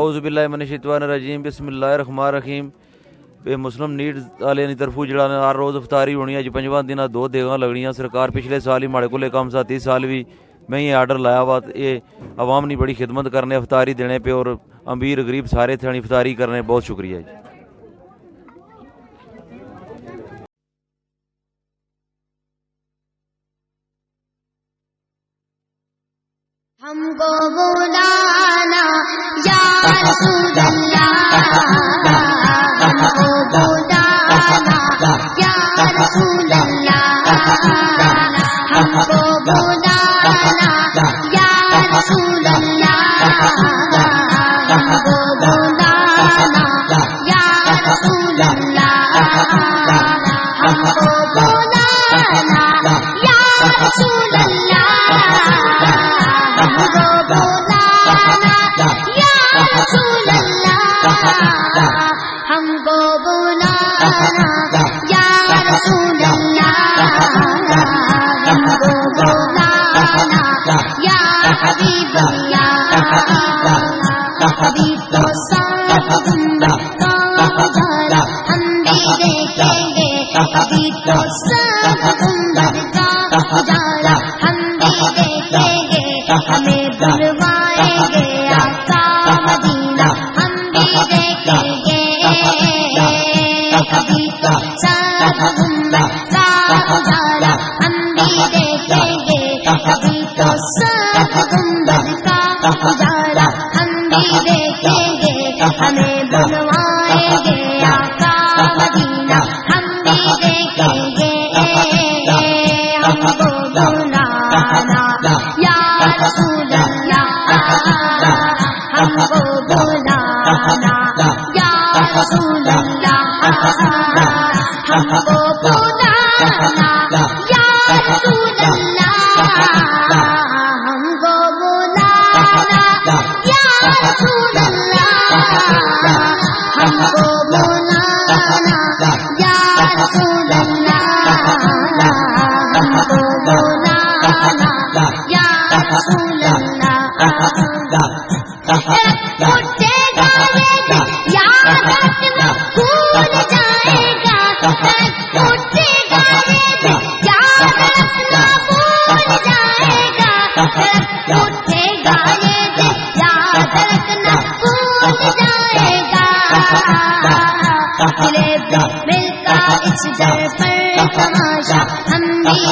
اعوذ باللہ من الشیطان الرجیم بسم اللہ الرحمن الرحیم مسلم نیڈ والے کی طرف جڑا ہر روز افطاری ہونی ہے. 5 دن 2 دیگاں لگنیاں. سرکار پچھلے سال ہی ماڑے کولے کام سا 30 سال بھی میں یہ آرڈر لایا وا. یہ عوام نے بڑی خدمت کرنے افطاری دینے پہ اور امیر غریب سارے تھے افطاری کرنے. بہت شکریہ جی. ہم کو بلانا یا رسول اللہ، ہم کو بلانا یا رسول اللہ، ہم کو بلانا یا رسول اللہ، ہم کو بلانا یا رسول اللہ، ہم کو بلانا یا رسول اللہ، ہم کو بلانا یا رسول اللہ، ہم کو بلانا یا رسول اللہ، ہم کو بلانا یا حبیب اللہ، حبیب تو ساتھ گنبد کا جالا ہم بھی دیکھیں گے، حبیب تو ساتھ گنبد کا جالا ہم بھی دیکھیں گے، ہمیں بلوائیں گے آقا مدینہ ہم بھی دیکھیں گے، کبھی تو ساتھ گنبد کا جالا ہم بھی دیکھیں گے، کبھی تو ساتھ گنبد کا جالا ہم بھی دیکھیں گے، ہمیں بلوائیں گے آقا مدینہ ہم بھی دیکھیں گے، ہم کو بلانا یا رسول اللہ، ہم کو بلانا یا رسول اللہ، ہم کو بلانا یا رسول اللہ، ہم کو بلانا یا رسول اللہ، ہم کو بلانا یا رسول اللہ، ہم کو بلانا یا رسول اللہ. اٹھے گا یاد رکھنا بھول جائے گا، اٹھے گا یاد رکھنا بھول جائے گا، اٹھے گا یاد رکھنا بھول جائے گا، چلے مل کا اس در پر تماشا ہم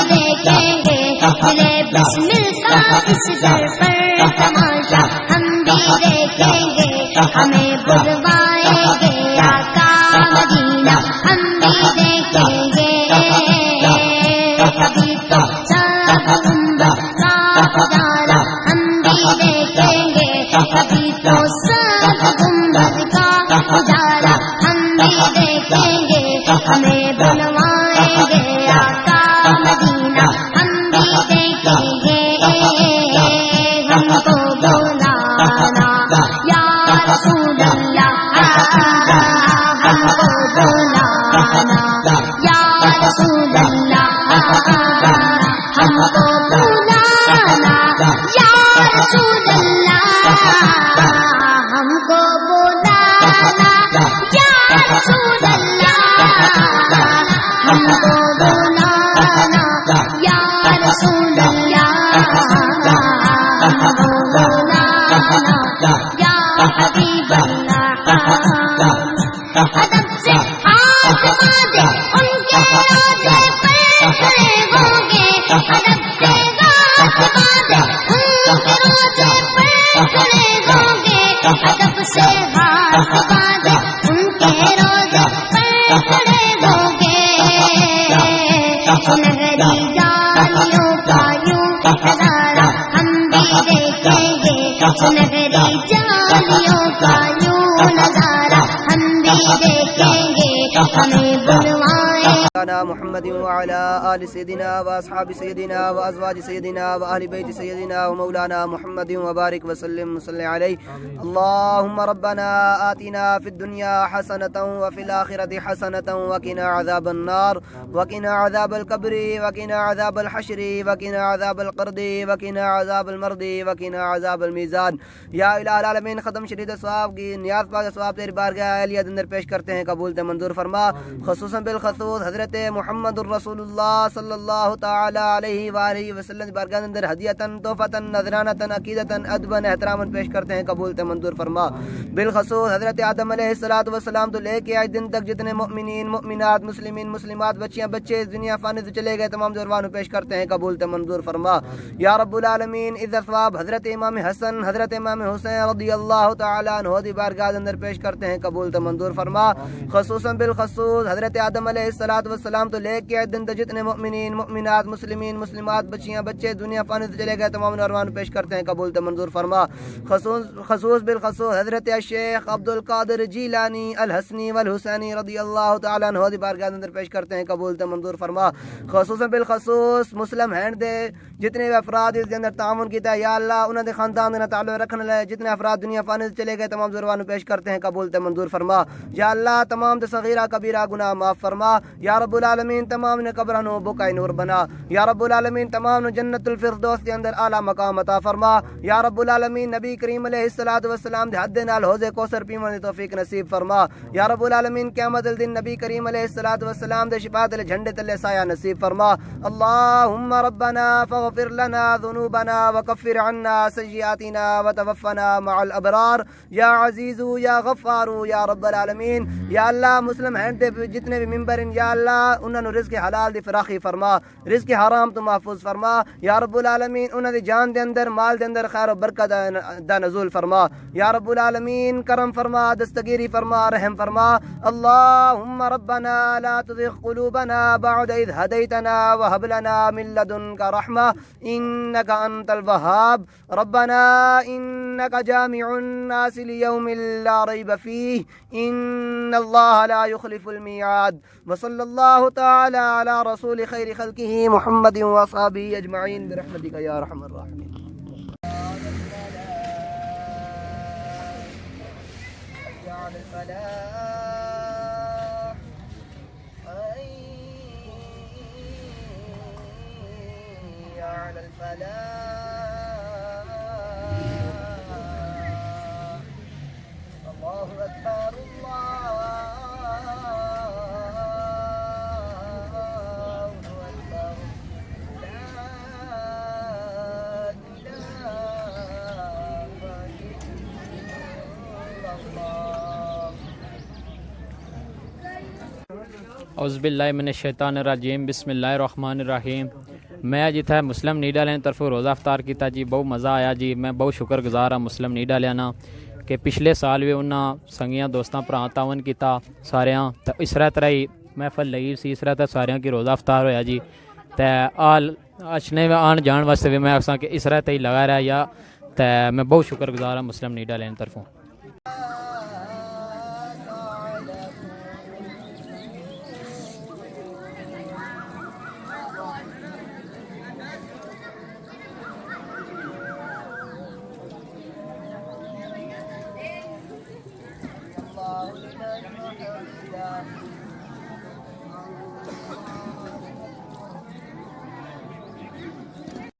بھی دیکھیں گے، چلے مل کا اس در پر تماشا ہم بھی دیکھیں گے، ہمیں بلوائیں گے آقا مدینہ ہم بھی دیکھیں گے، کبھی تو ساتھ گنبد کا جالا ہم بھی دیکھیں گے، کبھی تو ساتھ گنبد کا جالا ہم بھی دیکھیں گے، ہمیں بلوائیں گے آقا مدینہ ہم بھی دیکھیں گے، ہم کو بلانا یا رسول اللہ، ہم کو بلانا یا رسول اللہ، ہم کو بلانا یا رسول اللہ، ہم کو بلانا یا رسول اللہ، ہم کو بلانا یا رسول اللہ، ہم کو بلانا یا حبیب اللہ. ادب سے ہاتھ باندھے ان کے روزے پر کھڑے ہوں گے، ادب سے ہاتھ باندھے ان کے روزے پر کھڑے ہوں گے، ادب سے ہاتھ باندھے ان کے روزے پر کھڑے ہوں گے، سنہری جانیوں کا یوں نظارہ ہم بھی دیکھیں گے، سنہری جانیوں کا یوں نظارہ ہم بھی دیکھیں گے، ہمیں بلوائیں مولانا محمد وعلى آل سيدنا وأصحاب سيدنا وأزواج سيدنا وأهل بيت سيدنا ومولانا محمد وبارك وسلم وصل عليه. اللهم ربنا آتنا في الدنيا حسنة وفي الآخرة حسنة وقنا عذاب النار وقنا عذاب القبر وقنا عذاب الحشر وقنا عذاب القرد وقنا عذاب المرض وقنا عذاب الميزان. یا الہ العالمین ختم شدید ثواب کی نیاز پاک ثواب تیری بارگاہ عالیہ اندر پیش کرتے ہیں، قبول تے منظور فرما. خصوصاً بالخصوص حضرت محمد الرسول اللہ صلی اللہ تعالی علیہ وآلہ وسلم بارگاہ اندر ہدیتاً تحفتاً نذرانتاً عقیدتاً ادباً احتراماً پیش کرتے ہیں، قبول تے منظور فرما. بالخصوص حضرت آدم علیہ السلام تو لے کے آج دن تک جتنے مؤمنین مؤمنات مسلمین مسلمات بچیاں بچے اس دنیا فانی سے چلے گئے تمام زروانوں پیش کرتے ہیں، قبول تے منظور فرما. یا رب العالمین عزت ثواب حضرت امام حسن حضرت امام حسین رضی اللہ تعالیٰ عنہ دی بارگاہ اندر پیش کرتے ہیں، قبول تے منظور فرما. خصوصاً بالخصوص حضرت آدم علیہ السلام تو لے کے دن تک جتنے مؤمنین مؤمنات مسلمین مسلمات بچیاں بچے دنیا فانی سے چلے گئے تمام زروانوں پیش کرتے ہیں، قبول تے منظور فرما. خصوص بالخصوص حضرت الشیخ عبد القادر جیلانی الحسنی والحسینی رضی اللہ تعالیٰ عنہ دی بارگاہ اندر پیش کرتے ہیں، قبول تے منظور فرما. خصوصاً بالخصوص مسلم ہینڈ دے جتنے بھی افراد اس کے اندر تعاون کیتا ہے، یا اللہ انہوں نے خاندان کے تعلق رکھنے لے جتنے افراد دنیا فانی سے چلے گئے تمام زروانوں پیش کرتے ہیں، قبول تے منظور فرما. یا اللہ تمام تے صغیرہ کبیرہ گناہ معاف فرما. یا رب العالمین تمام نے قبرہ نو بقائے نور بنا. یا رب العالمین تمام نے جنت الفردوس کے اندر اعلیٰ مقام عطا فرما. یا رب العالمین نبی کریم علیہ السلام دے حد نال حوض کوثر پیون دی توفیق نصیب فرما. یا رب العالمین قیامت الدین نبی کریم علیہ السلام دے شفاعت دے جھنڈے تلے سایہ نصیب فرما. اللهم ربنا فاغفر لنا ذنوبنا وكفر عنا سيئاتنا وتوفنا مع الابرار یا عزیز یا غفار یا رب العالمین. یا اللہ مسلم ہینڈ دے جتنے بھی ممبر ہیں، یا اللہ انہاں نو رزق حلال دی فراخی فرما، رزق حرام تو محفوظ فرما. یا رب العالمین انہاں دی جان دے اندر مال دے اندر خیر و برکت دا نزول فرما. یا رب العالمین کرم فرما، دستگیری فرما، رحم فرما. اللهم ربنا لا تزغ قلوبنا بعد إذ هديتنا وهب لنا من لدنك رحمة إنك أنت الوهاب. ربنا إنك جامع الناس ليوم لا ريب فيه إن الله لا يخلف الميعاد. وصلى الله تعالى على رسول خير خلقه محمد وصحبه أجمعين برحمتك يا أرحم الراحمين. على الفلاح على الفلاح الله أكبر الله أكبر لا إله إلا الله. اعوذ باللہ من الشیطان الرجیم بسم اللہ الرحمن الرحیم. میں جتھے مسلم نیڈا لینے طرف روزہ افطار کیتا جی، بہت مزہ آیا جی. میں بہت شکر گزار ہاں مسلم نیڈا لینا کہ پچھلے سال بھی انہاں سنگیاں دوستاں پرا تعاون کیتا ساریاں تے اس طرح ہی محفل لگی سی، اس طرح ساریاں کی روزہ افطار ہویا جی. تے آل اچھنے آن جان واسطے بھی میں آکساں کہ اس طرح ہی لگا رہا یا تے میں بہت شکر گزار ہاں مسلم نیڈا لینے طرفوں. الله لا إله إلا الله